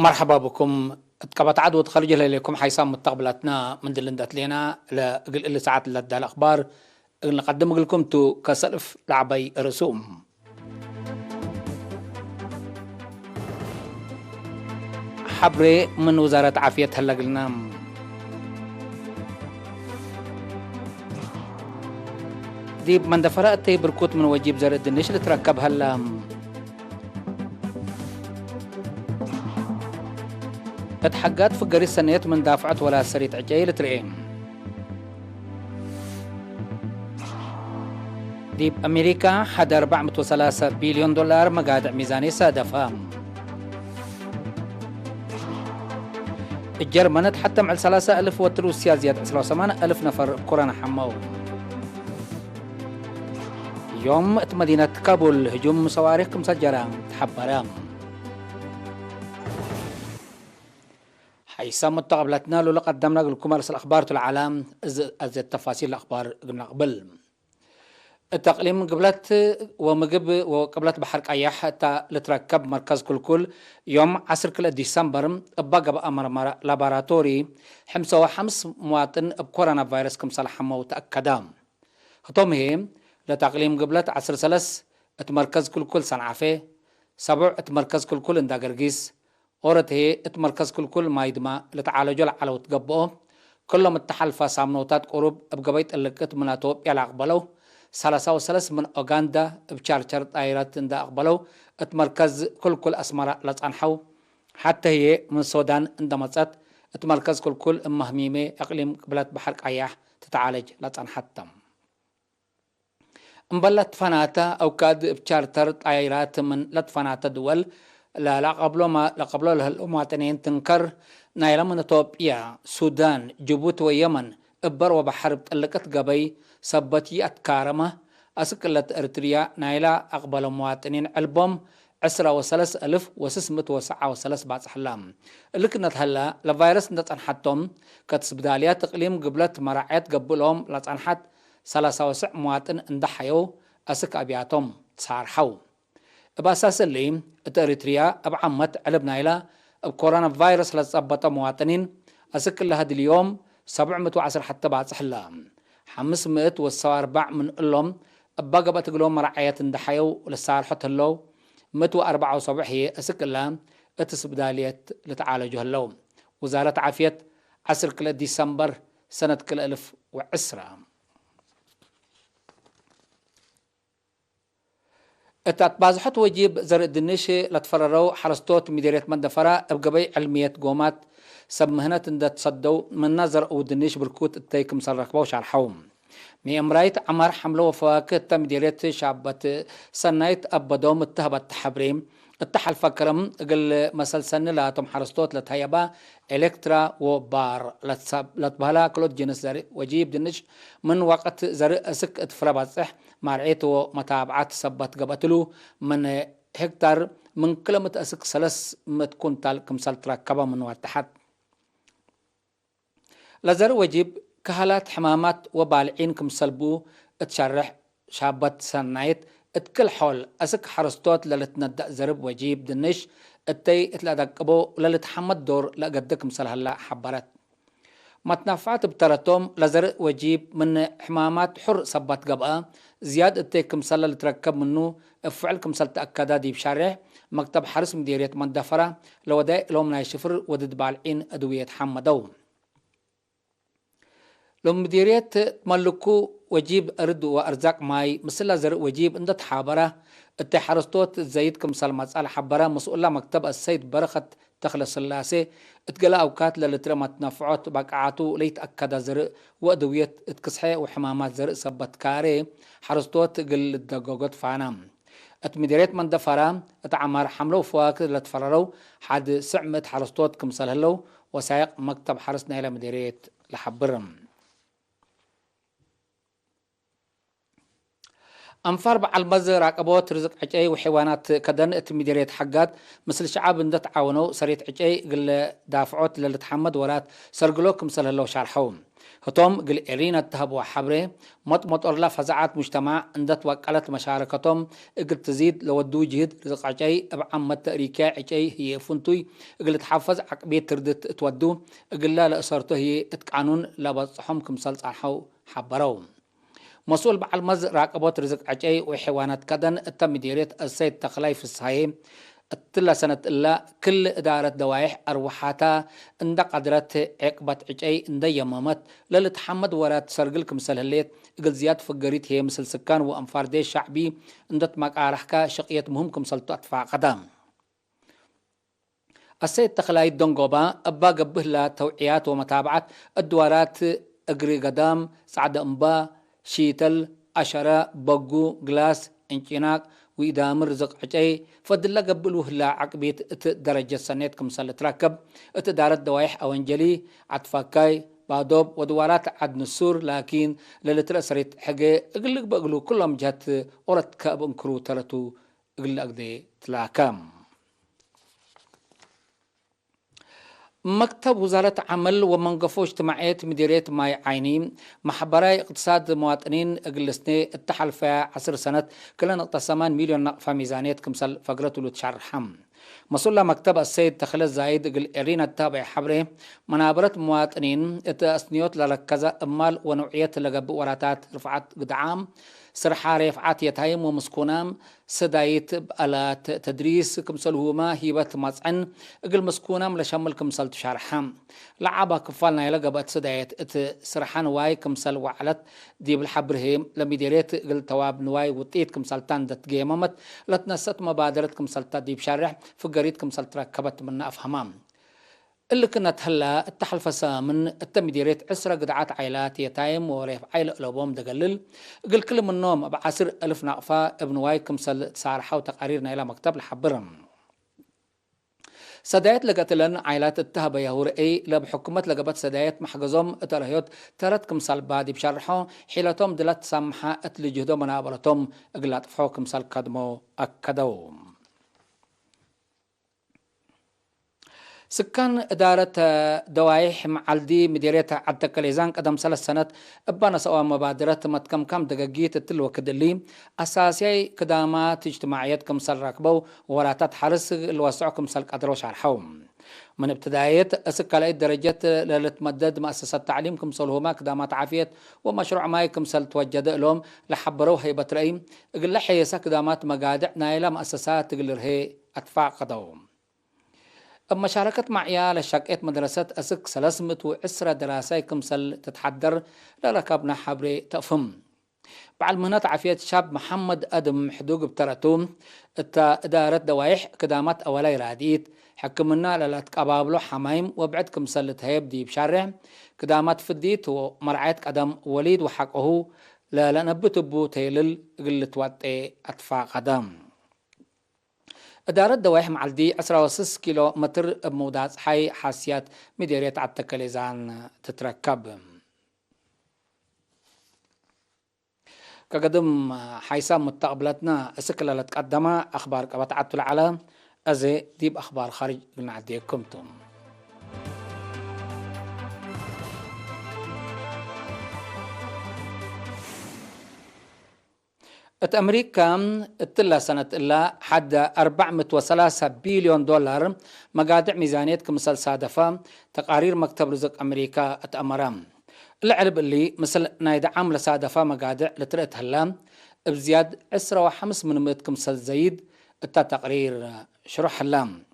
مرحبا بكم. اتقبت عدوى تخرج لكم حيسام مستقبلاتنا من دلندات لنا لقل اللي ساعات لدى الأخبار نقدم لكم تو كسلف لعبي رسوم. حبري من وزارة عافية هلا قلنا ديب من دفرات بركوت من وجيب زرد النش اللي تركب هلا اتحققت في قرية سنيت من دافعت ولا سريت عجيل ترئين ديب أمريكا حد 403 بليون دولار مقادع ميزانية سادفة. الجرمنة تحتم على 3000 والروسيا زيادة 8,000 نفر بكورونا حمو. يوم مدينة كابول هجوم صواريخ مسجلة تحبرام. حيسام متقبلتنا لو قدمنا لكم رسل الأخبار العالم أزيد تفاصيل الأخبار قبل قبل التقليم قبلت وقبلت بحر قياح حتى لتركب مركز كل يوم 10 ديسمبر بقى أمر لابراتوري حمس مواطن بكورونا فيروس كمسال حمو تأكدا خطوم هي لتقليم قبلت 10 سلس اتمركز كل صنعفه 7 اتمركز كل اندا قرقيس أورت هي اتمركز كل ما يدما لتعالجوا على وتقبؤه كلهم التحالفة سامنوتات قرب بقبيت اللي مناتوب يلا أقبلوا 33 من أوغندا بشارشر طائرات اندا أقبلوا اتمركز كل أسمراء لتعنحو حتى هي من السودان اندا مصات اتمركز كل مهميمة اقليم قبلت بحر قياح تتعالج لتعنحتم مبلت فناتا أو كاد بشارتر طائرات من لتفناتا دول لا قبلوا له المواطنين تنكر نايلا من إثيوبيا سودان جيبوتي ويمن إبر وبحر بتلقت قبي سبتي أتكارمة أسكلت إريتريا نايلا أقبل مواطنين ألبوم 13,609 بعد حلام لكنت هلا لفيروس نتنحتهم كتسبداليات تقليم قبلت مراعيات قبلهم لتنحت 33 مواطن اندحيو أسك أبياتهم تصارحو بأساس اللي إريتريا أبعمت علبنا إلى كورونا فيروس لتصبت مواطنين أسك لها اليوم 710 حتى بعد حلام 504 من اللهم بقى بتقولون مرعيات اندحيو للصالحة هلو 174 هي أسك لها اتسبدالية لتعالجها اللوم وزارة عافية 10 ديسمبر سنة 2010 اتبازحت وجيب زر الدنيشي لتفرروا حرستوت مديرية مندفرة بقبي علمية قومات سمهنات اندت تصدوا من نظر او دنيش بركوت التيك مسرقبوش على الحوم مي امرايت عمر حملو وفواكت مديرية شعبت سنايت ابدوم اتهبت تحبريم التحل فكرم قل مسل سن لاتم حرستوت لتهيبا الكترا وبار لتبهلا كلوت جنس زر وجيب دنش من وقت زر اسك اتفرا بصح مارعيتو متابعات سبت قبتلو من هكتار من كلمة اسك 300 كنتال كمسال تركبا من واتحد لزر وجيب كهالات حمامات وبالعين كمسلبو اتشرح شابت سنايت اتكل حول اسك حرستوت للتندأ زرب وجيب دنش اتي اتلادقبو للتحمد دور لقدك مسل هلا حبرت ما تنفعت بترتم لزر وجيب من حمامات حر صبت قبقى زياد اتيك مسل لتركب منه افعل مسل تأكدا دي بشارع مكتب حرس مديرية مندفرة لو داي لو من شفر ودد بالعين ادوية حمدو لو مديرية تملكو وجيب أرد وأرزاق ماي مثل زر وجيب عند تحابرة التحرستوت زيد كمسال مسألة حبرة مسؤولة مكتب السيد برخة تخلص اللاسي اتقلا أوقات للترمت نفعات بقعاتو ليتأكد زر وأدوية اتكسحي وحمامات زر سبت كاري حرستوت قل الدقوقات فانام اتمديرية من دفرام اتعمر حملو فواكد لتفررو حد سعمت حرستوت كمسال هلو وسايق مكتب حرسنا إلى مديرية لحبرم أنفر بعل مزر عقبات رزق عجي وحيوانات كدن اتمديرية حقات مثل شعب اندت عاونو سريت عجي قل دافعوت للتحمد ورات سرقلوكم سل الله شارحوم هتوم قل إرينا التهب حبره مط أرلا فزعات مجتمع اندت وقالت مشاركتهم قل تزيد لو دو جهد رزق عجي أبعام التأريكا عجي هي فنتوي قل تحفظ عقبية تردت تودو قل لا لأسرته هي اتقانون لبصحهم كمسال صحو حبرو مسؤول بعل مز راقبات رزق عجي وحيوانات كدن التمديريت السيد تخلاي في الصحيح التلا سنة إلا كل إدارة دوايح أروحاتا إندا قدرت عقبت عجي إندا يمامت للتحمد ورات سرقلكم سلهليت إقل زياد فقريت هي مثل سكان وأنفار دي شعبي إندت مقارحكا شقية مهمكم سلطو أطفاع قدام السيد تخلاي دونغوبا أبا قبه لا توعيات ومتابعة الدوارات أقري قدام سعد أنبا شيتل أشرا بقو غلاس انشناق وإدام رزق عجي فدلا قبلوه لا عقبيت درجة سنيت كمسال تراكب اتدارت دوايح أوانجلي عطفاكاي بادوب ودوارات عد نسور لكن للترسرت حقي اقلق بقلو كلهم جهت أورت كاب انكرو تلتو اقلق دي تلاكام مكتب وزارة عمل ومنقفو اجتماعية مديرية ماي عيني محبراي اقتصاد مواطنين اقلسني التحلفة 10 سنة كلا نقطة 8 مليون نقفة ميزانية كمسال فقرته لتشرحم مسؤول مكتب السيد تخلى زايد قل إرينا التابع حبره منابرة مواطنين اتأسنيوت للكذا أمال ونوعية لقب وراتات رفعات قدعام سرحة رفعات يتهيم ومسكونام سدايت بألات تدريس كمسل هما هيبت مصعن اقل مسكونام لشمل كمسل تشارحام لعبا كفالنا يلقبت سدايت ات سرحان واي كمسل وعلت دي بالحبرهم لمديريت اقل تواب نواي وطيت كمسل تاندت جيمامت لتنست مبادرة كمسل تدي بشارح فقريت كمسل تركبت من أفهمام اللي كانت هلا التحلفة من التمديريت عسرة قدعات عائلات يتايم وريف عائلة لبوم دقلل قل كل منهم بعسر ألف نقفة ابن واي كمسل تسارحة وتقاريرنا إلى مكتب لحبرهم سدايت لقتلن عائلات التهبة يهورئي لبحكومة لقبت سدايت محجزهم اترهيوت ترت كمسل بادي بشرحو حيلتهم دلت سمحة اتلي جهدو منابرتهم اقلات فحو كمسل قدمو أكدوم سكان إدارة دوايح معالدي مديرية عدتكاليزان قدم 3 سنة أبانا سوا مبادرة متكم كم دقاقية التلوة كدلي أساسي كدامات اجتماعيات كمسال راكبو وراتات حرس الوسع كمسال قدرو شارحوم من ابتداية أسكالي درجات لتمدد مؤسسات تعليم كمسال هما كدامات عافية ومشروع ماي كمسال توجد لهم لحبرو هيبة رأيم اقل حيسا كدامات مقادع نايلة مؤسسات اقل هي أدفاع قدوم أما شاركت معي لشقيت مدرسة أسك 310 دراسة كمسل تتحضر لركبنا حبري تفهم بعد منات عافية شاب محمد أدم حدوق بترتوم إدارة دوايح كدامات أولاي راديت حكمنا للاتقابابلو حمايم وبعد كمسل تهيب دي بشارع كدامات فديت ومرعيت قدم وليد وحقه لنبتبو تيلل قلت واتي أطفاء قدم إدارة دوايح معالدي 16 كيلو متر بمودات حي حاسيات مديرية عدتكاليزان تتركب كقدم حيسا متقبلتنا اسكلا لتقدم أخبار قبطعت العالم أزي ديب أخبار خارج قلنا عديكمتم أمريكا اتلا سنة إلا حد 403 بليون دولار مقادع ميزانية كمثال صادفة تقارير مكتب رزق أمريكا أتأمرام العلب اللي مثل نايد عاملة صادفة مقادع لترقت هلا بزياد 10.5 من مئة كمثال زايد التا تقرير شرح هلام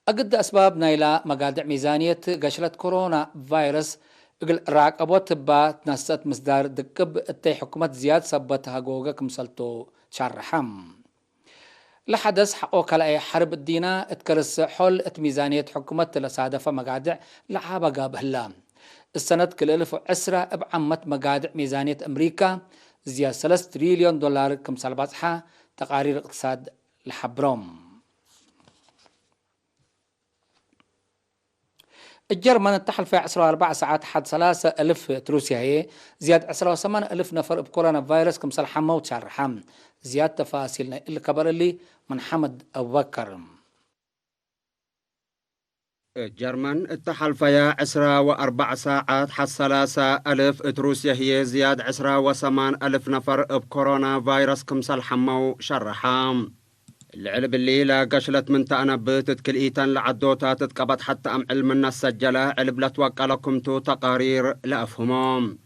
أقد أسباب نايلة مقادع ميزانية قشرة كورونا فيروس اقل راقبوت با تنسات مصدار دقب التي حكومة زياد سبتها جوجا كمسلتو شرحم لحدث حقو كلا حرب الدينا اتكرس حول ميزانية حكومة لصادفة مقادع لعابا قاب هلا السنة كل 1010 بعمت مقادع ميزانية أمريكا زياد 3 تريليون دولار كمسال بصحة تقارير اقتصاد لحبروم الجرمن التحل في 4 ساعات حد 3000 تروسيا هي زياد 8,000 نفر بكورونا فيروس كمسال حمى وتشرحم زياد تفاصيلنا اللي كبر اللي من حمد أبو بكر جرمن التحالفيا 24 ساعات حسلاسة ألف روسيا هي زياد 28 ألف نفر بكورونا فيروس كمسال حمو شرحام العلب الليلة قشلت من تأنبت كل إيتان لعدوتا تتقبط حتى أم علم الناس سجلة علب لا توقع لكم تو تقارير لأفهمهم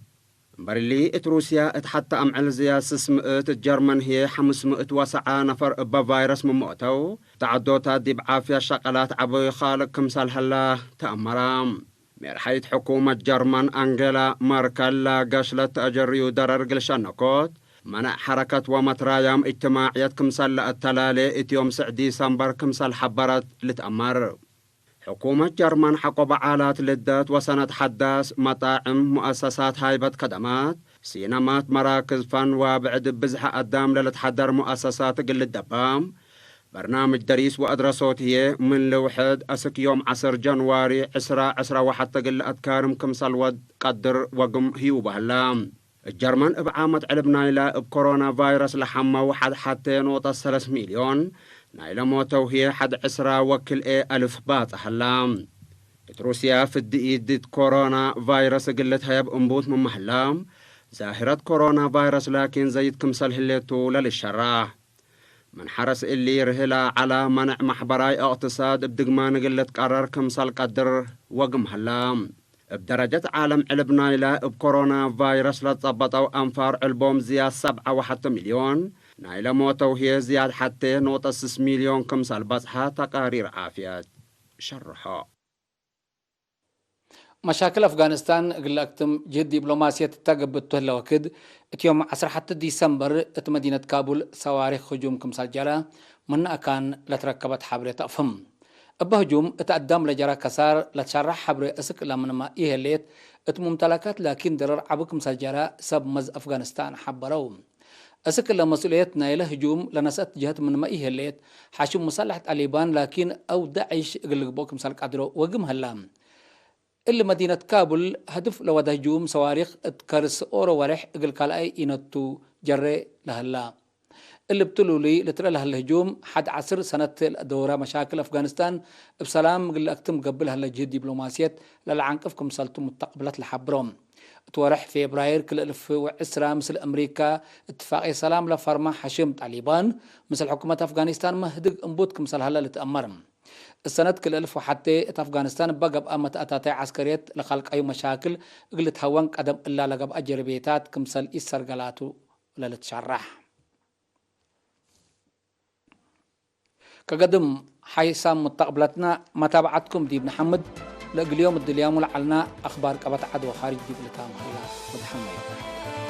برلي روسيا اتحتى أم علزيا سسمئت الجرمن هي 509 نفر بفيروس مموتو تعدوتا دي بعافية شقلات عبوي خالق كمسال هلا تأمرام مرحيت حكومة جرمن أنجيلا ماركل قشلت أجريو درر قلشانكوت منع حركة ومترايم اجتماعية كمسال التلالي اتيوم 6 ديسمبر كمسال حبرت لتأمر حكومة جرمن حقوب عالات لدات وسنة حداث مطاعم مؤسسات هايبة خدمات سينمات مراكز فن وبعد بزحة قدام للتحضر مؤسسات قل الدبام برنامج دريس وأدرسوت هي من لوحد أسك يوم 10 جنواري 10 وحتى قل أذكارم كمسال ود قدر وقم هيو بهلام الجرمن بعامة علبنا إلى بكورونا فيروس لحمة واحد حتى نقطة 3 مليون نايلة موتو هي 11 وكل ألف بات أحلام روسيا في الدقيقة كورونا فيروس قلتها بأنبوت من محلام ظاهرة كورونا فيروس لكن زيد كمسل هليتو للشراح من حرس اللي رهلا على منع محبراي اقتصاد بدقمان قلت قرر كمسل قدر وقم هلام بدرجة عالم علبنا إلى بكورونا فيروس لتضبطوا أنفار علبوم زياد 7 مليون نايلة موتو هي زياد حتى نقطة 6 مليون كمسال بصحة تقارير عافية شرحا مشاكل أفغانستان قلقتم جهد دبلوماسية تقبل تهلا وكد يوم 10 ديسمبر مدينة كابول صواريخ هجوم كمسال جرا من أكان لتركبت حبرة أفهم بهجوم اتقدم لجرا كسار لتشرح حبر اسك لمن ما إيهليت ممتلكات لكن درر عبك مسجرا سب مز أفغانستان حبرو اسك لمسؤولية نايله هجوم لنسأت جهات من ما إيهليت حاشم مصالحة طالبان لكن أو داعش قلقبوك مسالك عدرو وقم هلام اللي مدينة كابول هدف لو هجوم صواريخ اتكرس أورو ورح قل كالاي إنتو جري لهلا اللي بتلولي لترى لها الهجوم 11 سنة دورة مشاكل أفغانستان بسلام قل أكتم قبلها لجهد دبلوماسية للعنقفكم سلطة مستقبلات لحبرهم تورح في فبراير كل 1010 مثل أمريكا اتفاقية سلام لفرما حشم طالبان مثل حكومة أفغانستان مهدق انبوتكم مثل هلا لتأمرهم السنة كل 1000 وحتى أفغانستان بقى بأمة أتاتي عسكريات لخلق أي مشاكل قلت هوان قدم إلا لقب أجربيتات كمثل إسرقلاتو للتشرح كقدم حيسام مستقبلتنا متابعتكم دي محمد لقل يوم الدليام ولعلنا أخبار قبط عدو خارج دي بلتام خلاف محمد